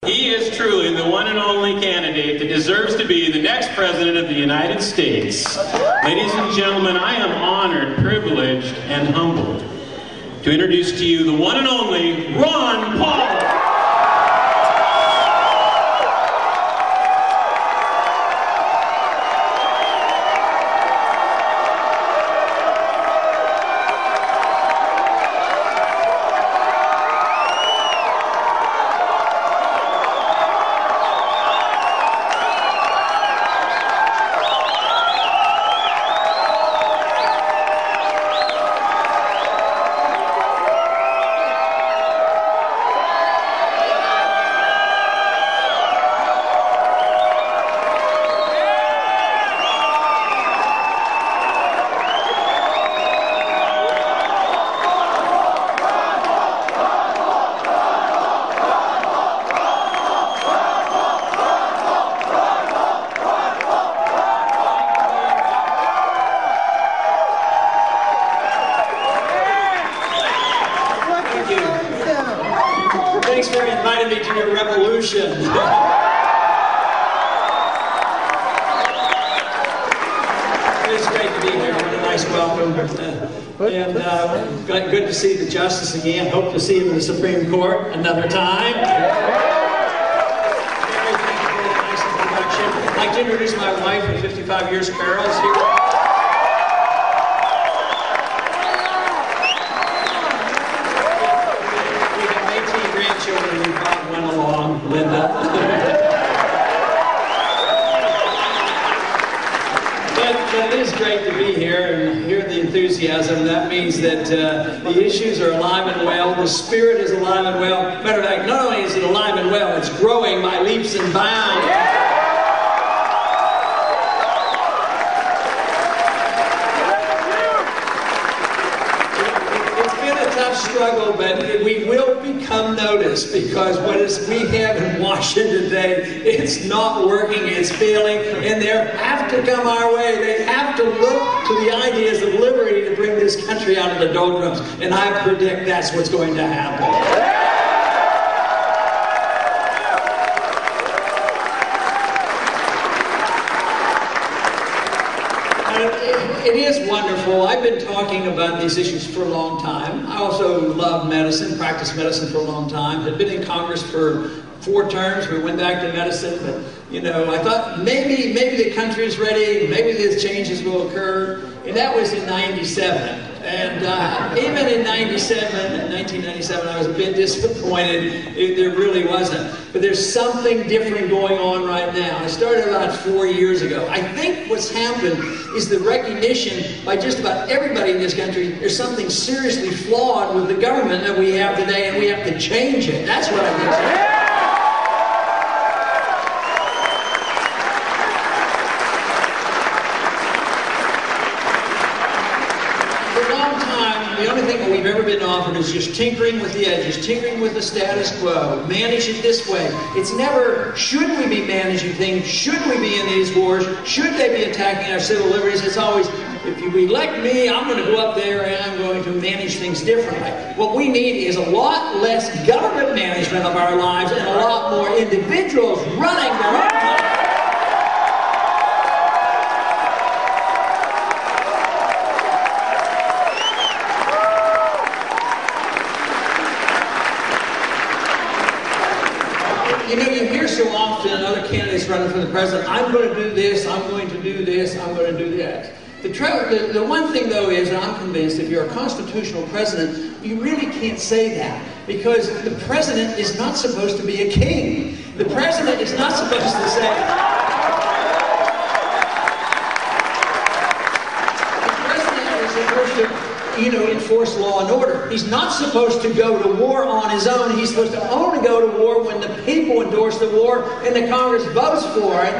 He is truly the one and only candidate that deserves to be the next President of the United States. Ladies and gentlemen, I am honored, privileged, and humbled to introduce to you the one and only Ron Paul. Thanks for inviting me to your revolution. It's great to be here. What a nice welcome. Good to see the Justice again. Hope to see him in the Supreme Court another time. I'd like to introduce my wife of 55 years, Carol's here. Children, we brought one along, Linda. But it is great to be here and hear the enthusiasm. That means that the issues are alive and well, the spirit is alive and well. Matter of fact, not only is it alive and well, it's growing by leaps and bounds. Struggle, but we will become noticed, because what we have in Washington today, it's not working, it's failing, and they have to come our way. They have to look to the ideas of liberty to bring this country out of the doldrums, and I predict that's what's going to happen. It is wonderful. I've been talking about these issues for a long time. I also love medicine, practiced medicine for a long time. I've been in Congress for 4 terms. We went back to medicine, but you know, I thought maybe the country is ready, maybe these changes will occur. And that was in '97. And even in 1997, I was a bit disappointed. There really wasn't. But there's something different going on right now. It started about 4 years ago. I think what's happened is the recognition by just about everybody in this country there's something seriously flawed with the government that we have today, and we have to change it. That's what I think. The only thing that we've ever been offered is just tinkering with the edges, tinkering with the status quo, manage it this way. It's never, should we be managing things? Should we be in these wars? Should they be attacking our civil liberties? It's always, if you elect me, I'm going to go up there and I'm going to manage things differently. What we need is a lot less government management of our lives and a lot more individuals running their own lives. You know, you hear so often other candidates running for the president, I'm going to do this, I'm going to do this, I'm going to do that. The one thing, though, is, and I'm convinced, if you're a constitutional president, you really can't say that, because the president is not supposed to be a king. The president is not supposed to say... The president is supposed to, you know, enforce law and order. He's not supposed to go to war on his own. He's supposed to only go to war when the people endorse the war and the Congress votes for it.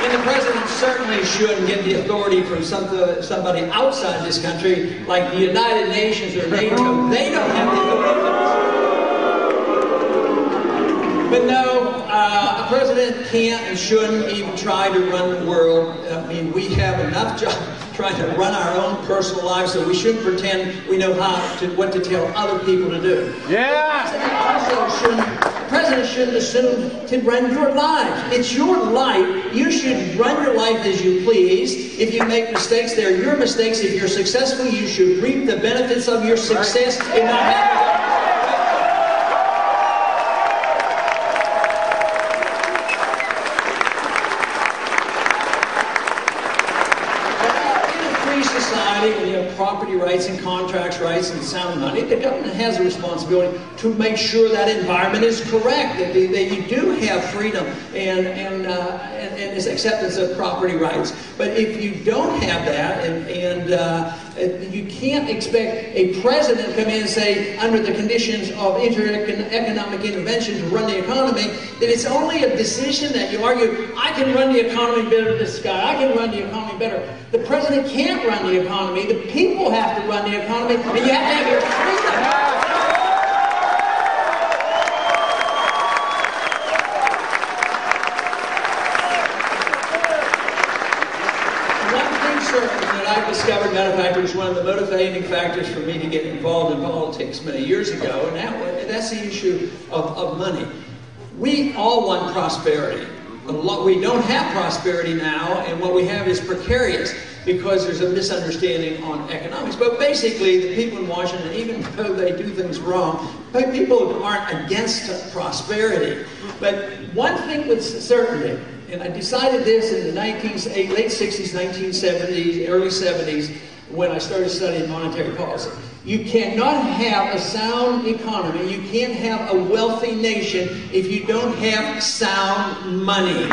And the president certainly shouldn't get the authority from somebody outside this country, like the United Nations or NATO. They don't have the authority. But no, a president can't and shouldn't even try to run the world. I mean, we have enough jobs trying to run our own personal lives, so we shouldn't pretend we know what to tell other people to do. Yeah. The president shouldn't assume to run your life. It's your life. You should run your life as you please. If you make mistakes, they're your mistakes. If you're successful, you should reap the benefits of your success and not have when you have property rights and contracts rights and sound money, the government has a responsibility to make sure that environment is correct, that you do have freedom and acceptance of property rights. But if you don't have that, and you can't expect a president to come in and say, under the conditions of economic intervention to run the economy, that it's only a decision that you argue, I can run the economy better than this guy, I can run the economy better. The president can't run the economy, the people have to run the economy, and you have to have your freedom. I discovered, matter of fact, it was one of the motivating factors for me to get involved in politics many years ago, and that's the issue of money. We all want prosperity. We don't have prosperity now, and what we have is precarious because there's a misunderstanding on economics. But basically, the people in Washington, even though they do things wrong, people aren't against prosperity. But one thing with certainty, and I decided this in the late 60s, 1970s, early 70s, when I started studying monetary policy. You cannot have a sound economy, you can't have a wealthy nation if you don't have sound money.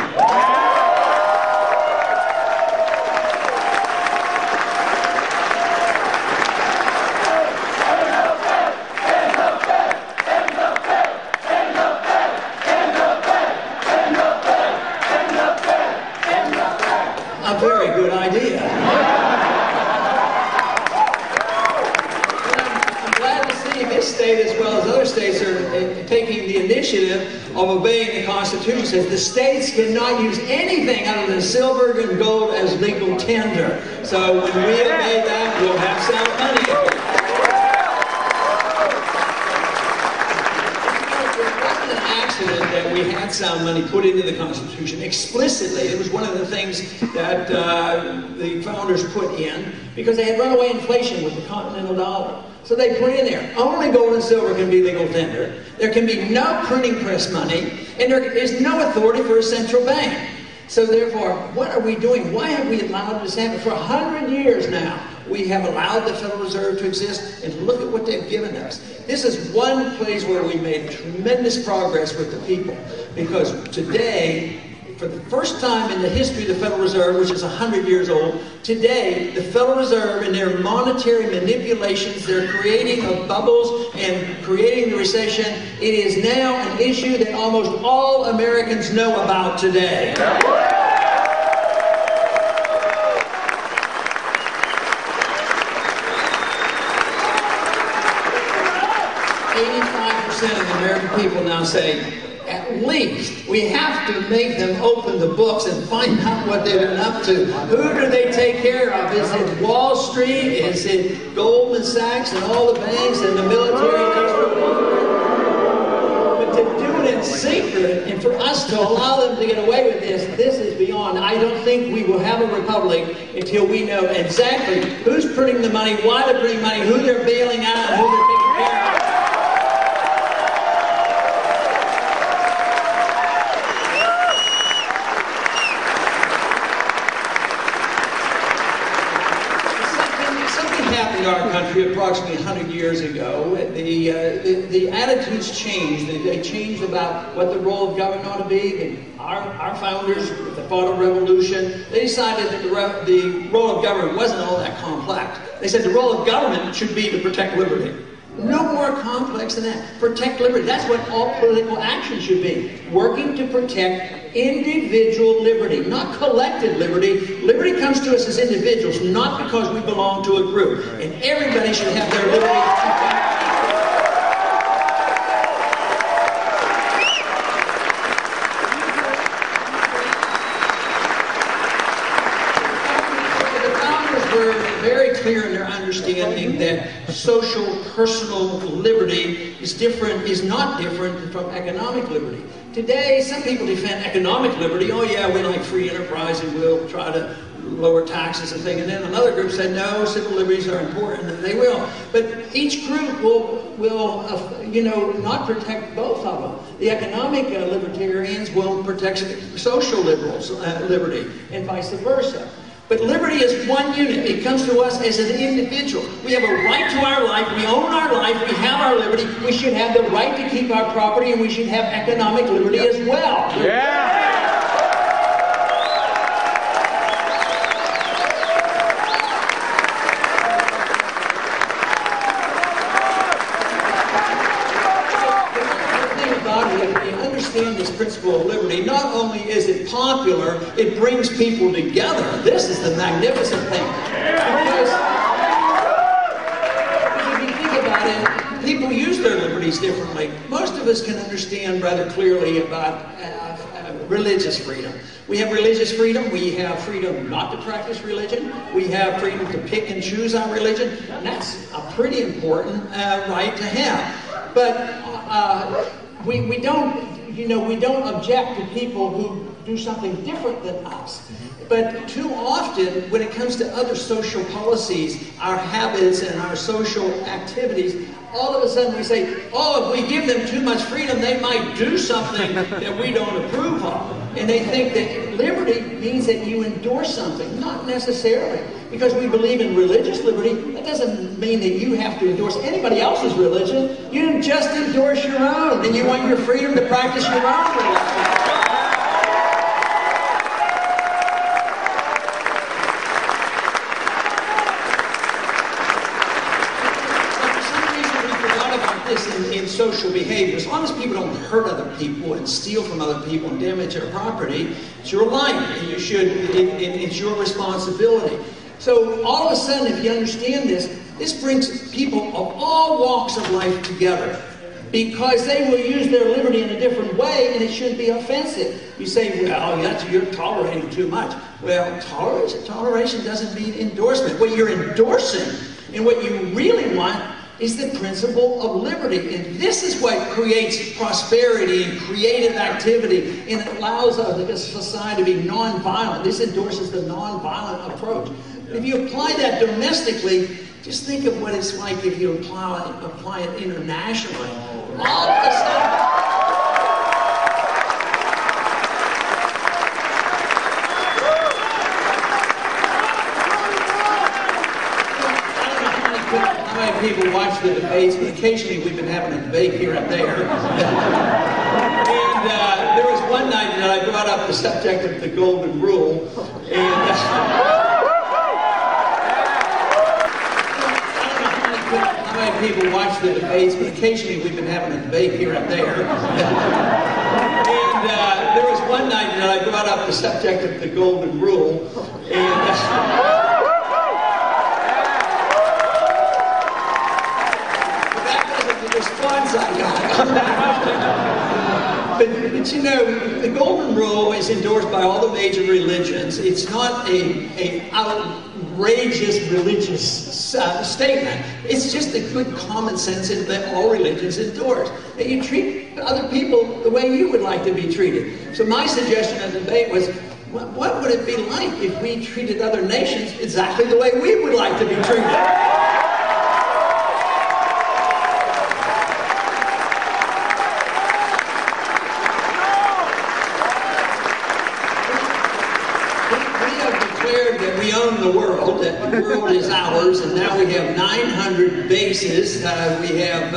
A very good idea. This state, as well as other states, are taking the initiative of obeying the Constitution. It says the states cannot use anything other than silver and gold as legal tender. So when we obey that, we'll have sound money. That we had sound money put into the Constitution explicitly. It was one of the things that the founders put in because they had runaway inflation with the continental dollar. So they put in there, only gold and silver can be legal tender. There can be no printing press money, and there is no authority for a central bank. So therefore, what are we doing? Why have we allowed this to happen? For 100 years now, we have allowed the Federal Reserve to exist, and look at what they've given us. This is one place where we made tremendous progress with the people, because today, for the first time in the history of the Federal Reserve, which is 100 years old, today, the Federal Reserve and their monetary manipulations, they're creating of bubbles and creating the recession. It is now an issue that almost all Americans know about today. 85% of the American people now say, at least we have to make them open the books and find out what they've been up to. Who do they take care of? Is it Wall Street? Is it Goldman Sachs and all the banks and the military? But to do it in secret and for us to allow them to get away with this, this is beyond. I don't think we will have a republic until we know exactly who's printing the money, why they're printing money, who they're bailing out, and who they're taking care of. In our country approximately 100 years ago, the attitudes changed. They changed about what the role of government ought to be. Our founders, with the Federal Revolution, they decided that the role of government wasn't all that complex. They said the role of government should be to protect liberty. No more complex than that. Protect liberty. That's what all political action should be. Working to protect individual liberty, not collective liberty. Liberty comes to us as individuals, not because we belong to a group. And everybody should have their liberty. were very clear in their understanding that social, personal liberty is not different from economic liberty. Today, some people defend economic liberty. Oh yeah, we like free enterprise and we'll try to lower taxes and things. And then another group said, no, civil liberties are important, and they will. But each group will not protect both of them. The economic libertarians will protect social liberals' liberty, and vice versa. But liberty is one unit. It comes to us as an individual. We have a right to our life. We own our life. We have our liberty. We should have the right to keep our property, and we should have economic liberty as well. Yeah! This principle of liberty, not only is it popular, it brings people together. This is the magnificent thing. Because if you think about it, people use their liberties differently. Most of us can understand rather clearly about religious freedom. We have religious freedom. We have freedom not to practice religion. We have freedom to pick and choose our religion. And that's a pretty important right to have. But we don't object to people who do something different than us. But too often, when it comes to other social policies, our habits and our social activities, all of a sudden we say, oh, if we give them too much freedom, they might do something that we don't approve of. And they think that liberty means that you endorse something. Not necessarily. Because we believe in religious liberty, that doesn't mean that you have to endorse anybody else's religion. You just endorse your own, and you want your freedom to practice your own religion. In social behavior, as long as people don't hurt other people and steal from other people and damage their property, it's your life, and it's your responsibility. So all of a sudden, if you understand this brings people of all walks of life together, because they will use their liberty in a different way, and it shouldn't be offensive. You say, well, you're tolerating too much. Well, toleration doesn't mean endorsement. What you're endorsing and what you really want is the principle of liberty. And this is what creates prosperity and creative activity, and it allows us as a society to be nonviolent. This endorses the nonviolent approach. But if you apply that domestically, just think of what it's like if you apply it internationally. All of a sudden, people watch the debates, but occasionally we've been having a debate here and there. And there was one night that I brought up the subject of the Golden Rule, and I don't know how many people watch the debates, but occasionally we've been having a debate here and there. And there was one night that I brought up the subject of the Golden Rule, and response I got. but you know, the Golden Rule is endorsed by all the major religions. It's not a outrageous religious statement. It's just a good common sense that all religions endorse. That you treat other people the way you would like to be treated. So my suggestion in the debate was, what would it be like if we treated other nations exactly the way we would like to be treated? That we own the world, that the world is ours, and now we have 900 bases. We have,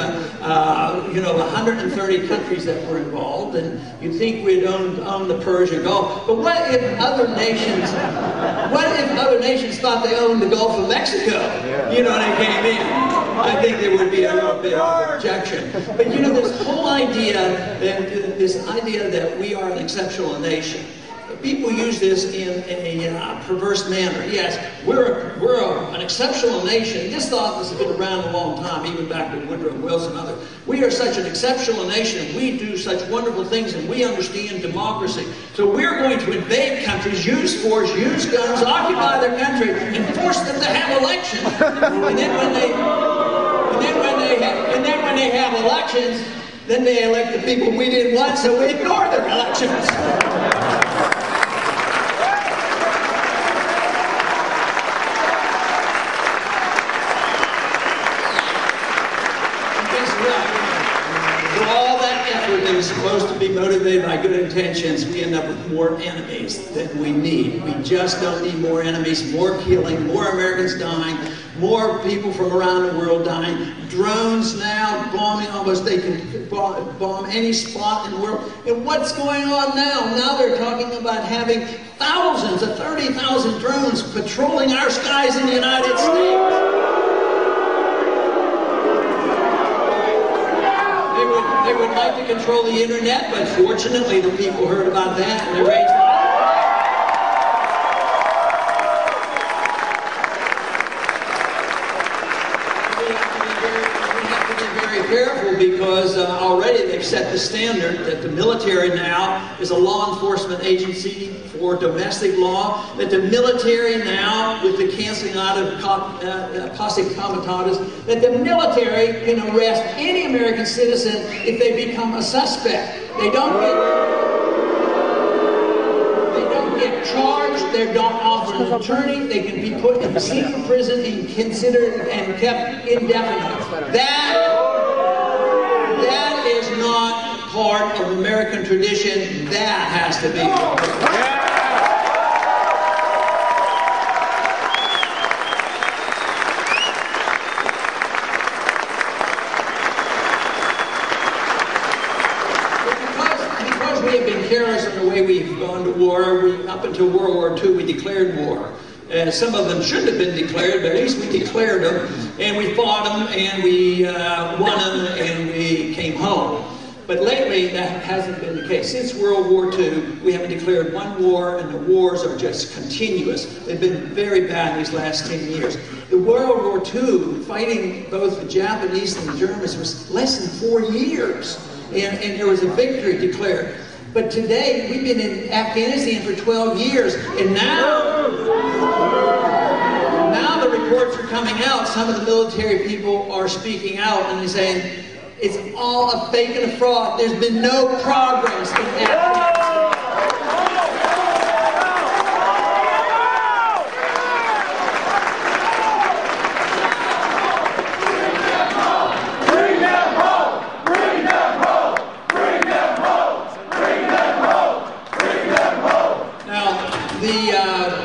130 countries that were involved, and you'd think we'd own the Persian Gulf. But what if other nations thought they owned the Gulf of Mexico? You know, when they came in, I think there would be a little bit of objection. But you know, this whole idea, that we are an exceptional nation. People use this in a perverse manner. Yes, we're an exceptional nation. This thought has been around a long time, even back to Woodrow Wilson and others. We are such an exceptional nation. We do such wonderful things, and we understand democracy. So we're going to invade countries, use force, use guns, occupy their country, and force them to have elections. And then when they have elections, then they elect the people we didn't want, so we ignore their elections. That is supposed to be motivated by good intentions, we end up with more enemies than we need. We just don't need more enemies, more killing, more Americans dying, more people from around the world dying. Drones now bombing almost, they can bomb any spot in the world. And what's going on now? Now they're talking about having thousands of 30,000 drones patrolling our skies in the United States. They would like to control the internet, but fortunately the people heard about that and they raised we have to be very careful because already they've set the standard that the military now is a law enforcement agency for domestic law, that the military now, with the canceling out of caustic comitatus, that the military can arrest any American citizen if they become a suspect. They don't get charged, they don't offer an attorney, they can be put in a secret prison and considered and kept indefinitely. That is not part of American tradition. That has to be. We have been careless in the way we've gone to war. Up until World War II, we declared war. Some of them shouldn't have been declared, but at least we declared them, and we fought them, and we won them, and we came home. But lately, that hasn't been the case. Since World War II, we haven't declared one war, and the wars are just continuous. They've been very bad these last 10 years. The World War II, fighting both the Japanese and the Germans, was less than 4 years, and there was a victory declared. But today, we've been in Afghanistan for 12 years, and now the reports are coming out. Some of the military people are speaking out, and they're saying, it's all a fake and a fraud. There's been no progress in Afghanistan.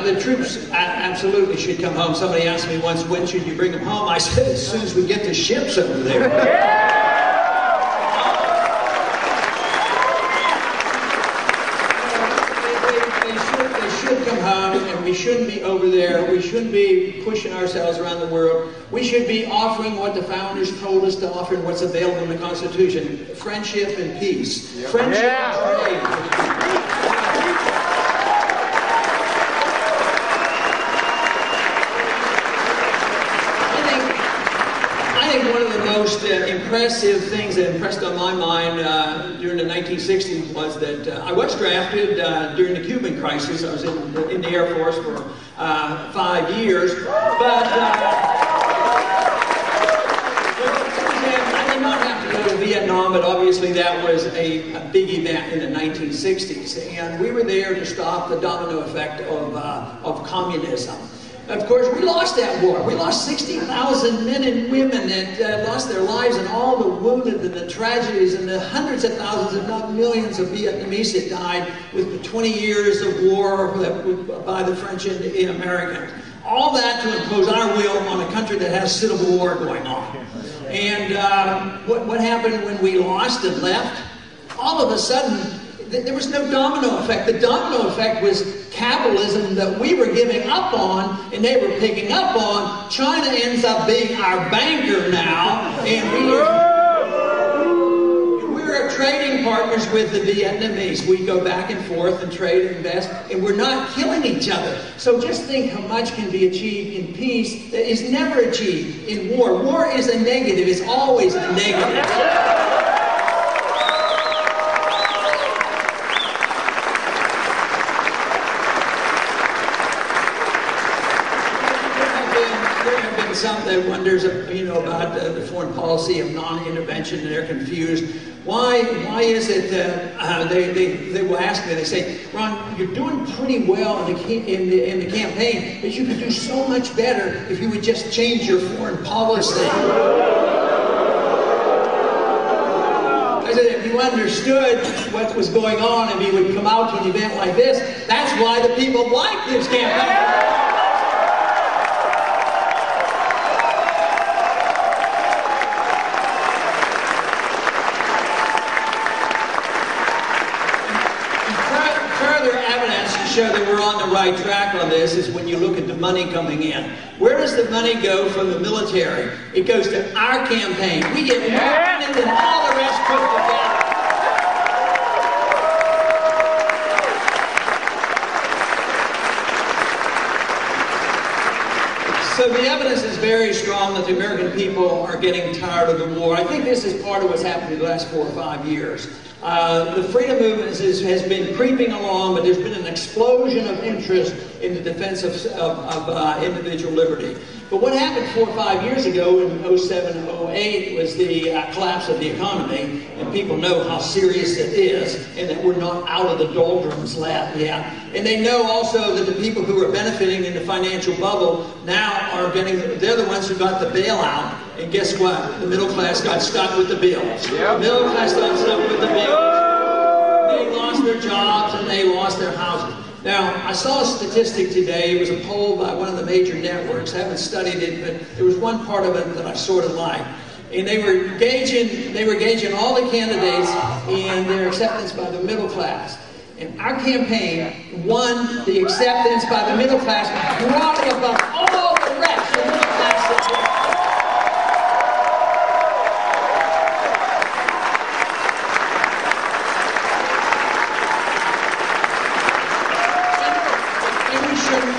The troops absolutely should come home. Somebody asked me once, when should you bring them home? I said, as soon as we get the ships over there. They should come home, and we shouldn't be over there. We shouldn't be pushing ourselves around the world. We should be offering what the founders told us to offer and what's available in the Constitution: friendship and peace. Yep. Friendship and trade. One of the most impressive things that impressed on my mind during the 1960s was that I was drafted during the Cuban crisis. I was in the Air Force for 5 years, but I did not have to go to Vietnam, but obviously that was a big event in the 1960s, and we were there to stop the domino effect of communism. Of course, we lost that war. We lost 60,000 men and women that lost their lives, and all the wounded and the tragedies and the hundreds of thousands, if not millions, of Vietnamese that died with the 20 years of war by the French and Americans. All that to impose our will on a country that has civil war going on. And what happened when we lost and left? All of a sudden, there was no domino effect. The domino effect was capitalism that we were giving up on and they were picking up on. China ends up being our banker now, and we're a trading partners with the Vietnamese. We go back and forth and trade and invest, and we're not killing each other. So just think how much can be achieved in peace that is never achieved in war. War is a negative. It's always a negative. Some that wonders, about the foreign policy of non-intervention, and they're confused. Why is it that they will ask me? They say, "Ron, you're doing pretty well in the campaign, but you could do so much better if you would just change your foreign policy." I said, if you understood what was going on, and you would come out to an event like this, that's why the people like this campaign. Show that we're on the right track on this is when you look at the money coming in. Where does the money go from the military? It goes to our campaign. We get more money than all the rest put together. So the evidence is very strong that the American people are getting tired of the war. I think this is part of what's happened in the last 4 or 5 years. The freedom movement has been creeping along, but there's been an explosion of interest in the defense of individual liberty. But what happened 4 or 5 years ago in 07 and 08 was the collapse of the economy, and people know how serious it is, and that we're not out of the doldrums yet. And they know also that the people who are benefiting in the financial bubble now they're the ones who got the bailout. And guess what? The middle class got stuck with the bills. The middle class got stuck with the bills. They lost their jobs and they lost their houses. Now, I saw a statistic today. It was a poll by one of the major networks. I haven't studied it, but there was one part of it that I sort of liked. And they were gauging all the candidates and their acceptance by the middle class. And our campaign won the acceptance by the middle class, brought it above all the rest of the middle class support.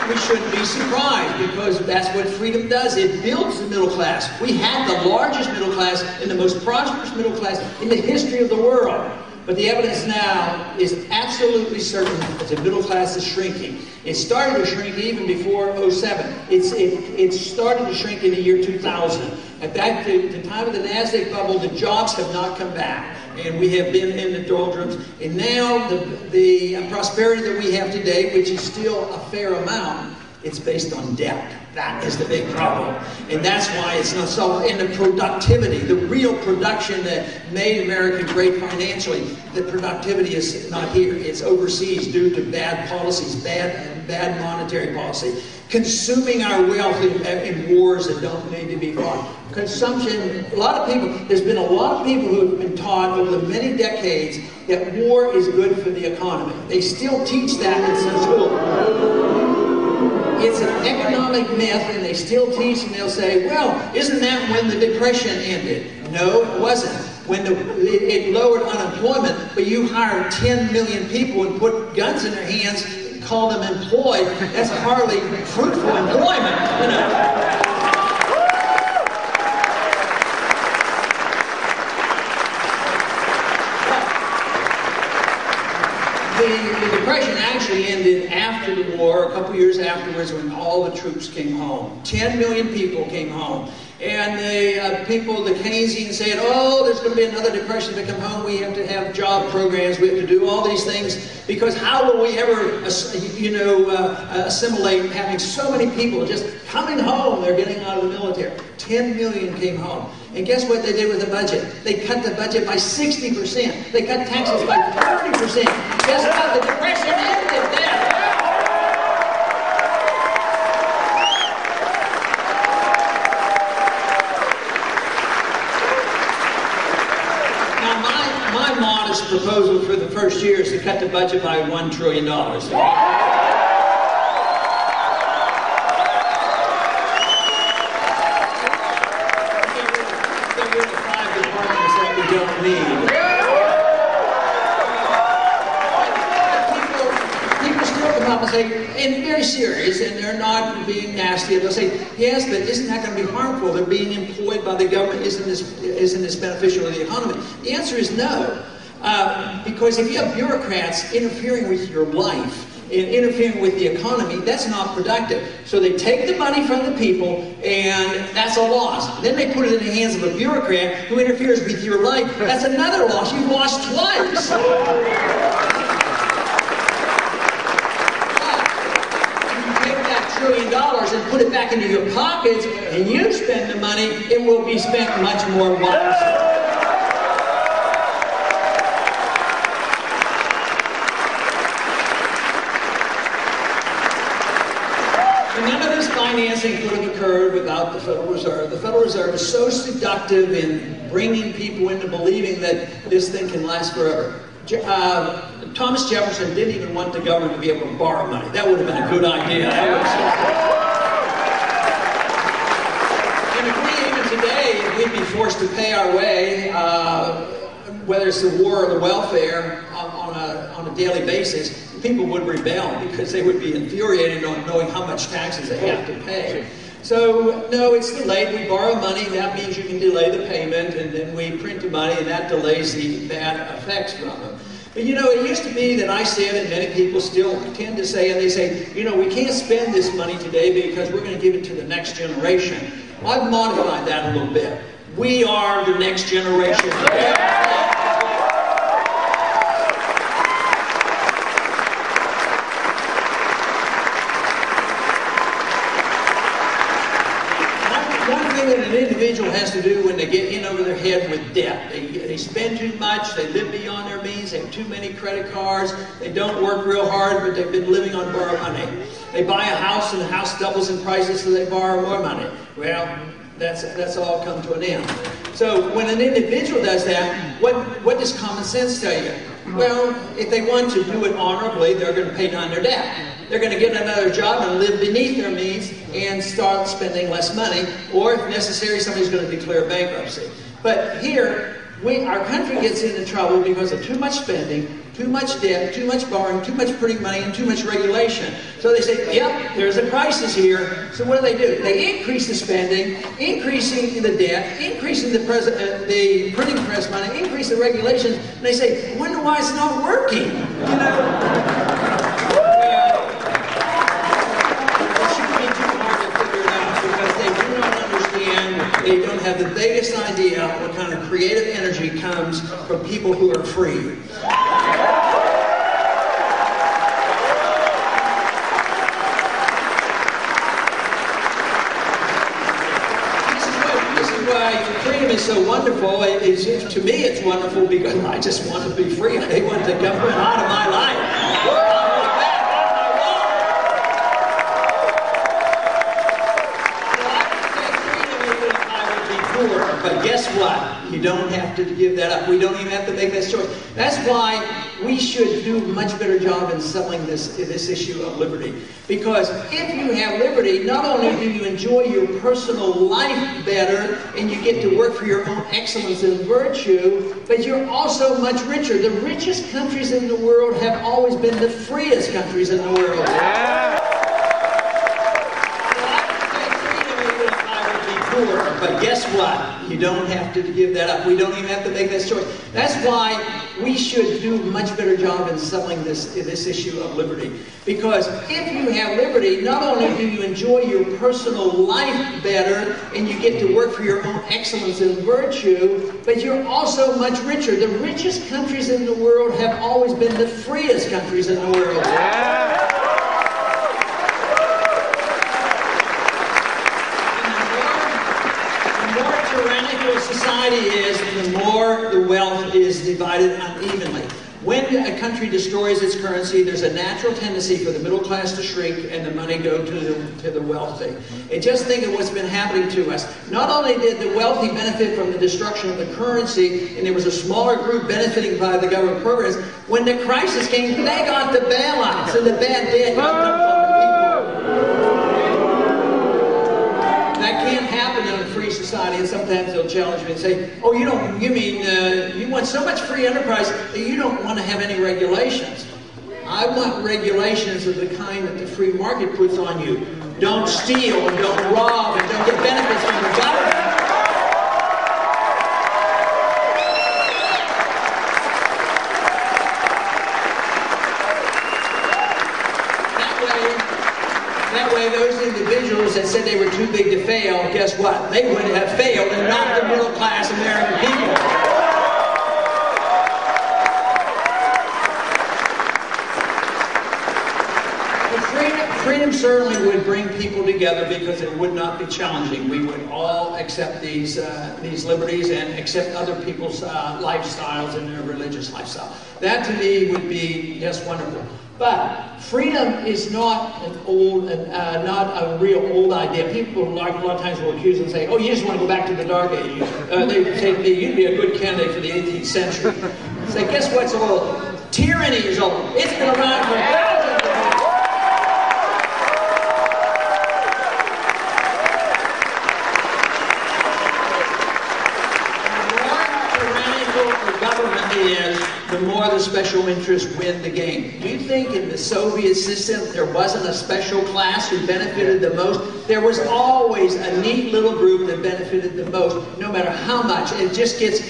We shouldn't be surprised, because that's what freedom does. It builds the middle class. We had the largest middle class and the most prosperous middle class in the history of the world. But the evidence now is absolutely certain that the middle class is shrinking. It started to shrink even before 07. It started to shrink in the year 2000. At the time of the NASDAQ bubble, the jobs have not come back. And we have been in the doldrums. And now the prosperity that we have today, which is still a fair amount, it's based on debt. That is the big problem. And that's why it's not so. In the productivity, the real production that made America great financially, the productivity is not here. It's overseas due to bad policies, bad monetary policy. Consuming our wealth in wars that don't need to be fought. Consumption, there's been a lot of people who have been taught over the many decades that war is good for the economy. They still teach that in some school. It's an economic myth, and they still teach, and they'll say, well, isn't that when the Depression ended? No, it wasn't. It lowered unemployment, but you hired 10 million people and put guns in their hands, call them employed. That's hardly fruitful employment, The Depression actually ended after the war, a couple years afterwards, when all the troops came home. 10 million people came home. And the Keynesians said, oh, there's going to be another depression to come home. We have to have job programs. We have to do all these things. Because how will we ever, assimilate having so many people just coming home? They're getting out of the military. 10 million came home. And guess what they did with the budget? They cut the budget by 60%. They cut taxes by 30%. Guess what? The Depression ended there. My modest proposal for the first year is to cut the budget by $1 trillion. Get rid of 5 departments that we don't need. very serious and they're not being nasty. They'll say, yes, but isn't that going to be harmful? They're being employed by the government. Isn't this beneficial to the economy? The answer is no. Because if you have bureaucrats interfering with your life, and interfering with the economy, that's not productive. So they take the money from the people, and that's a loss. Then they put it in the hands of a bureaucrat who interferes with your life. That's another loss. You've lost twice. But you take that $1 trillion and put it back into your pockets, and you spend the money, it will be spent much more wisely. Financing could have occurred without the Federal Reserve. The Federal Reserve is so seductive in bringing people into believing that this thing can last forever. Thomas Jefferson didn't even want the government to be able to borrow money. That would have been a good idea. And if we even today, we'd be forced to pay our way, whether it's the war or the welfare, on a daily basis, people would rebel because they would be infuriated on knowing how much taxes they have to pay. So, no, it's delayed. We borrow money. That means you can delay the payment, and then we print the money, and that delays the bad effects from it. But, you know, it used to be that I said, and many people still tend to say, and they say, you know, we can't spend this money today because we're going to give it to the next generation. Well, I've modified that a little bit. We are the next generation. An individual has to do when they get in over their head with debt. They spend too much, they live beyond their means, they have too many credit cards, they don't work real hard, but they've been living on borrowed money. They buy a house and the house doubles in prices, so they borrow more money. Well, that's all come to an end. So when an individual does that, what does common sense tell you? Well, if they want to do it honorably, they're going to pay down their debt. They're going to get another job and live beneath their means and start spending less money, or if necessary, somebody's going to declare bankruptcy. But here, our country gets into trouble because of too much spending, too much debt, too much borrowing, too much printing money, and too much regulation. So they say, yep, there's a crisis here. So what do? They increase the spending, increasing the debt, increasing the printing press money, increase the regulations, and they say, I wonder why it's not working. You know? They don't have the vaguest idea what kind of creative energy comes from people who are free. This is why freedom is so wonderful. To me, it's wonderful because I just want to be free. I want the government out of my life. But guess what? You don't have to give that up. We don't even have to make that choice. That's why we should do a much better job in selling this issue of liberty. Because if you have liberty, not only do you enjoy your personal life better and you get to work for your own excellence and virtue, but you're also much richer. The richest countries in the world have always been the freest countries in the world. Yeah. But guess what? You don't have to give that up. We don't even have to make that choice. That's why we should do a much better job in selling this issue of liberty. Because if you have liberty, not only do you enjoy your personal life better and you get to work for your own excellence and virtue, but you're also much richer. The richest countries in the world have always been the freest countries in the world. Yeah. Society is, the more the wealth is divided unevenly. When a country destroys its currency, there's a natural tendency for the middle class to shrink and the money go to the wealthy. And just think of what's been happening to us. Not only did the wealthy benefit from the destruction of the currency, and there was a smaller group benefiting by the government programs, when the crisis came, they got the bailouts and the bad debt got them from the people. That can't happen in a free society, and sometimes they'll challenge me and say, oh, you want so much free enterprise that you don't want to have any regulations. I want regulations of the kind that the free market puts on you. Don't steal, and don't rob, and don't get benefits from the government. That way, those individuals that said they were too big to fail, guess what? They would have failed and not the middle-class American people. Freedom certainly would bring people together because it would not be challenging. We would all accept these liberties and accept other people's lifestyles and their religious lifestyle. That to me would be just wonderful. But freedom is not an old, not a real old idea. People a lot of times will accuse and say, "Oh, you just want to go back to the Dark Ages." They say to me, "You'd be a good candidate for the 18th century." I say, "Guess what's old? Tyranny is old. It's been around for thousands of years." The more the special interests win the game. Do you think in the Soviet system there wasn't a special class who benefited the most? There was always a neat little group that benefited the most, no matter how much. It just gets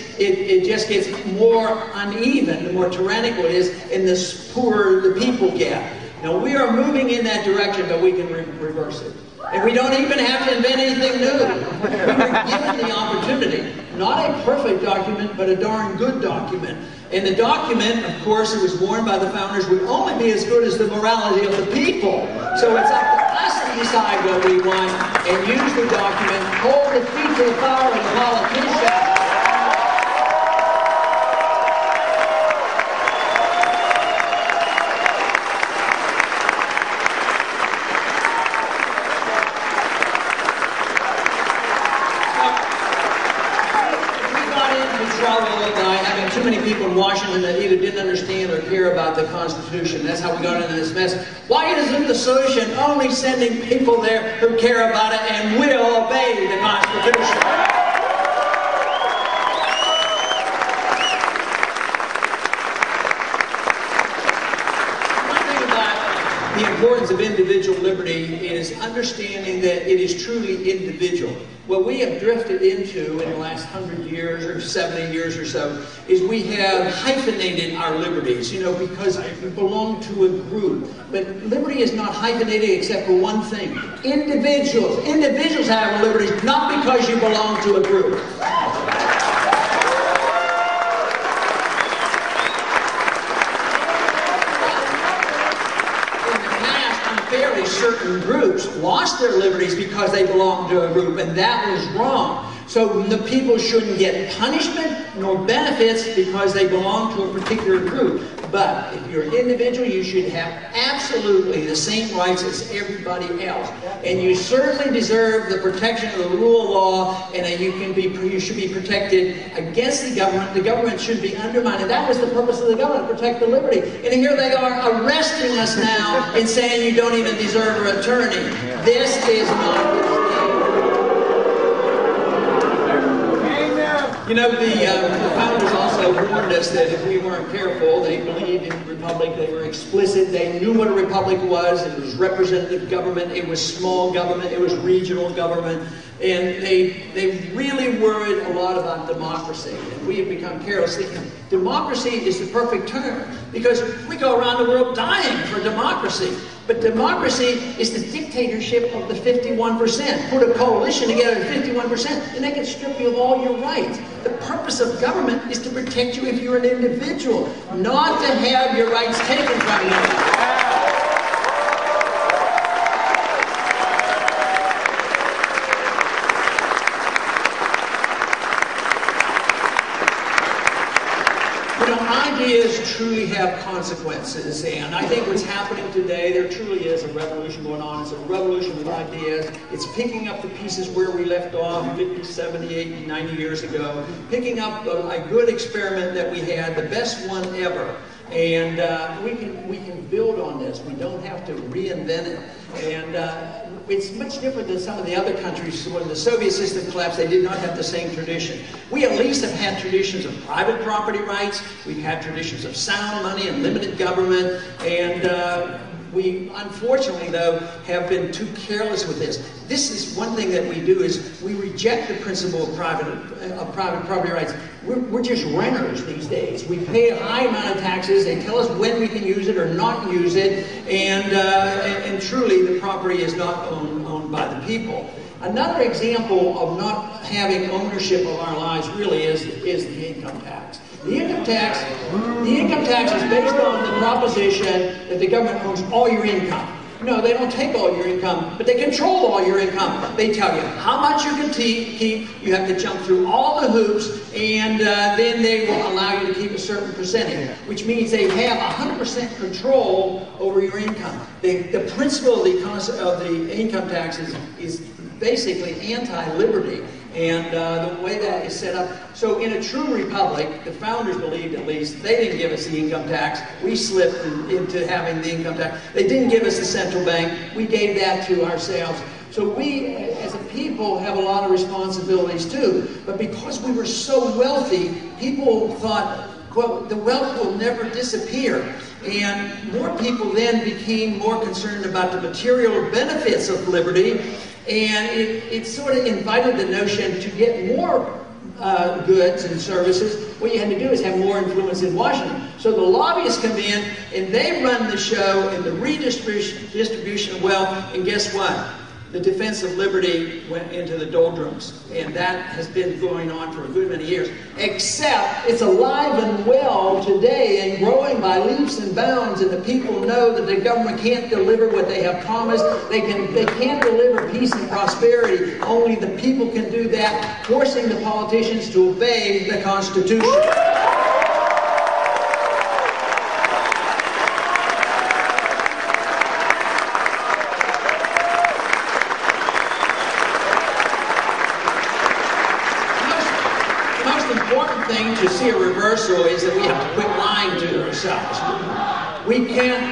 more uneven the more tyrannical it is, and the poorer the people get. Now we are moving in that direction, but we can reverse it. And we don't even have to invent anything new. We were given the opportunity. Not a perfect document, but a darn good document. And the document, of course, it was born by the founders, would only be as good as the morality of the people. So it's up to us to decide what we want and use the document, hold the feet to the fire of the politicians. Too many people in Washington that either didn't understand or care about the Constitution. That's how we got into this mess. Why isn't the solution only sending people there who care about it and will obey the Constitution? One thing about the importance of individual liberty is understanding that it is truly individual. What we have drifted into in the last 100 years or 70 years or so is we have hyphenated our liberties, because we belong to a group. But liberty is not hyphenated except for one thing. Individuals. Individuals have liberties, not because you belong to a group. Certain groups lost their liberties because they belonged to a group, and that was wrong. So the people shouldn't get punishment nor benefits because they belong to a particular group. But if you're an individual, you should have absolutely the same rights as everybody else. And you certainly deserve the protection of the rule of law, and that you should be protected against the government. The government should be undermined. And that was the purpose of the government, protect the liberty. And here they are arresting us now and saying you don't even deserve an attorney. This is not the founders also warned us that if we weren't careful, they believed in the republic, they were explicit, they knew what a republic was. It was representative government, it was small government, it was regional government, and they really worried a lot about democracy. And we have become careless. Democracy is the perfect term because we go around the world dying for democracy. But democracy is the dictatorship of the 51%. Put a coalition together of 51%, and they can strip you of all your rights. The purpose of government is to protect you if you're an individual, not to have your rights taken from you. Ideas truly have consequences, and I think what's happening today, there truly is a revolution going on. It's a revolution with ideas. It's picking up the pieces where we left off 50, 70, 80, 90 years ago, picking up a good experiment that we had, the best one ever. And we can build on this. We don't have to reinvent it. And it's much different than some of the other countries. When the Soviet system collapsed, they did not have the same tradition. We at least have had traditions of private property rights. We've had traditions of sound money and limited government, and we, unfortunately, though, have been too careless with this. This is one thing that we do is we reject the principle of private property rights. We're just renters these days. We pay a high amount of taxes. They tell us when we can use it or not use it, and truly the property is not owned by the people. Another example of not having ownership of our lives really is the income tax. The income tax is based on the proposition that the government owns all your income. No, they don't take all your income, but they control all your income. They tell you how much you can keep, you have to jump through all the hoops, and then they will allow you to keep a certain percentage, which means they have 100% control over your income. The principle of the income tax is basically anti-liberty. And the way that is set up, so in a true republic, the founders believed at least, they didn't give us the income tax. We slipped into having the income tax. They didn't give us the central bank. We gave that to ourselves. So we, as a people, have a lot of responsibilities too. But because we were so wealthy, people thought, well, the wealth will never disappear. And more people then became more concerned about the material benefits of liberty. And it sort of invited the notion to get more goods and services. What you had to do is have more influence in Washington. So the lobbyists come in and they run the show and the redistribution of wealth. And guess what? The defense of liberty went into the doldrums. And that has been going on for a good many years. Except it's alive and well today and growing by leaps and bounds. And the people know that the government can't deliver what they have promised. They can't deliver peace and prosperity. Only the people can do that, forcing the politicians to obey the Constitution. To see a reversal is that we have to quit lying to ourselves. We can't.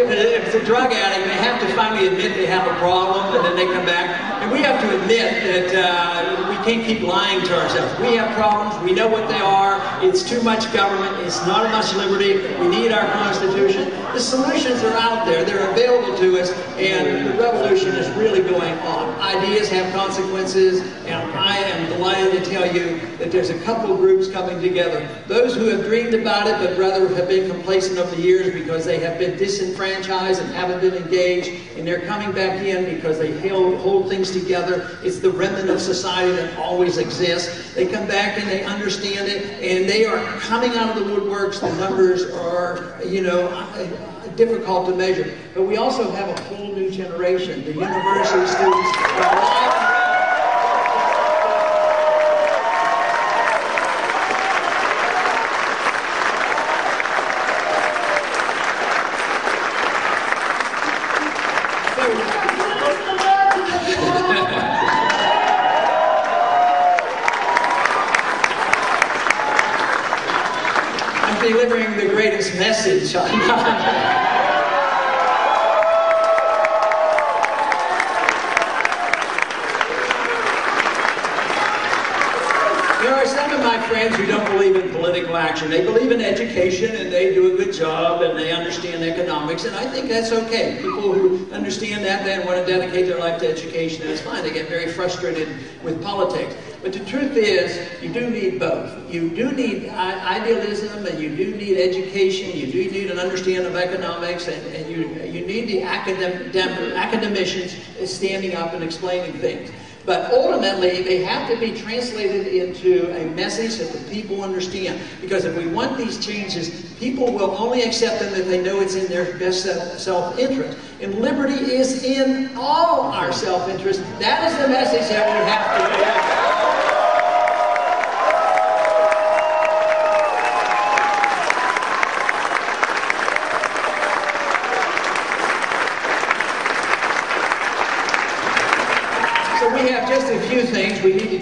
If it's a drug addict, they have to finally admit they have a problem, and then they come back. And we have to admit that we can't keep lying to ourselves. We have problems. We know what they are. It's too much government. It's not enough liberty. We need our Constitution. The solutions are out there. They're available to us, and the revolution is really going on. Ideas have consequences, and I am delighted to tell you that there's a couple of groups coming together. Those who have dreamed about it, but rather have been complacent over the years because they have been disenfranchised and haven't been engaged, and they're coming back in because they hold things together. It's the remnant of society that always exists. They come back and they understand it, and they are coming out of the woodworks. The numbers are, difficult to measure. But we also have a whole new generation. The university students are alive. Delivering the greatest message. There are some of my friends who don't believe in political action. They believe in education, and they do a good job, and they understand economics, and I think that's okay. People who understand that and want to dedicate their life to education, that's fine. They get very frustrated with politics. But the truth is, you do need both. You do need idealism, and you do need education. You do need an understanding of economics, and you need the academicians standing up and explaining things. But ultimately, they have to be translated into a message that the people understand. Because if we want these changes, people will only accept them if they know it's in their best self-interest. And liberty is in all our self-interest. That is the message that we have to deliver. We have just a few things. We need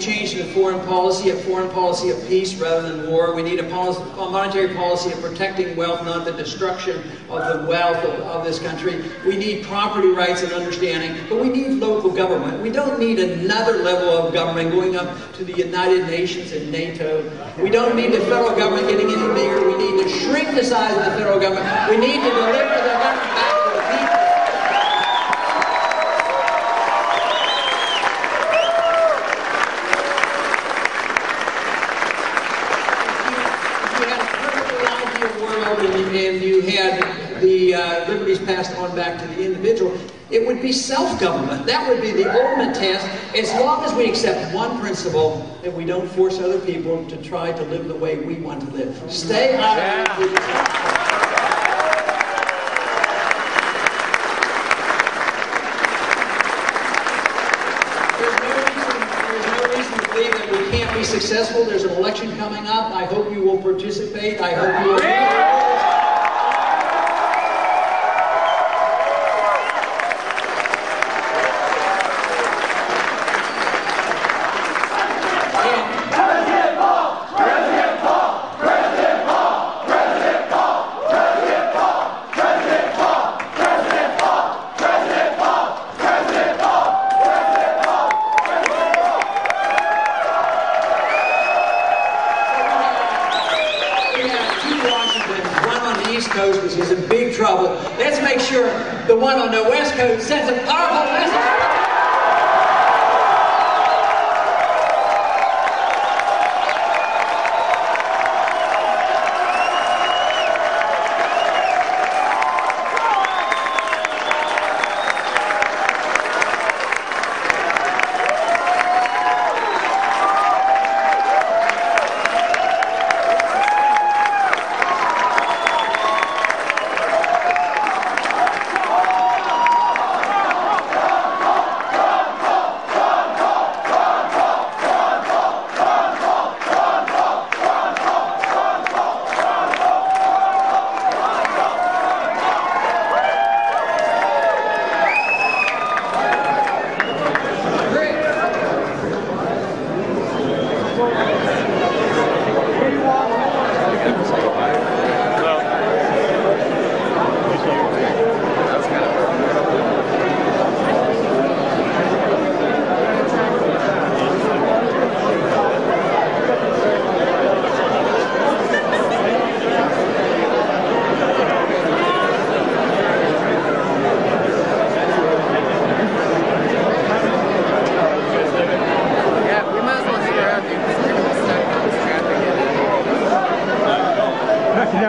foreign policy, a foreign policy of peace rather than war. We need a monetary policy of protecting wealth, not the destruction of the wealth of this country. We need property rights and understanding, but we need local government. We don't need another level of government going up to the United Nations and NATO. We don't need the federal government getting any bigger. We need to shrink the size of the federal government. We need to deliver the government back to the people. And you had the liberties passed on back to the individual, it would be self-government. That would be the ultimate test, as long as we accept one principle, that we don't force other people to try to live the way we want to live. Stay out of it. There's no reason to believe that we can't be successful. There's an election coming up. I hope you will participate. I hope you will. Coast, which is in big trouble. Let's make sure the one on the West Coast sends a powerful message.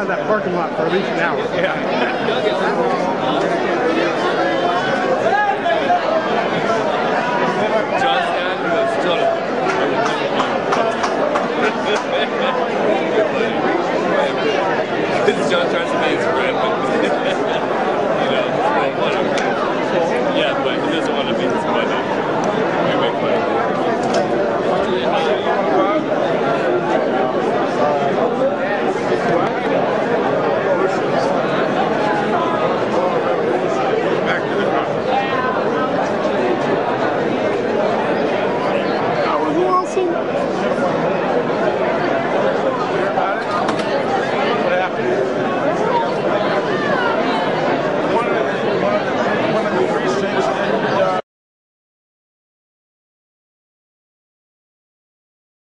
That parking lot for at least an hour. Yeah.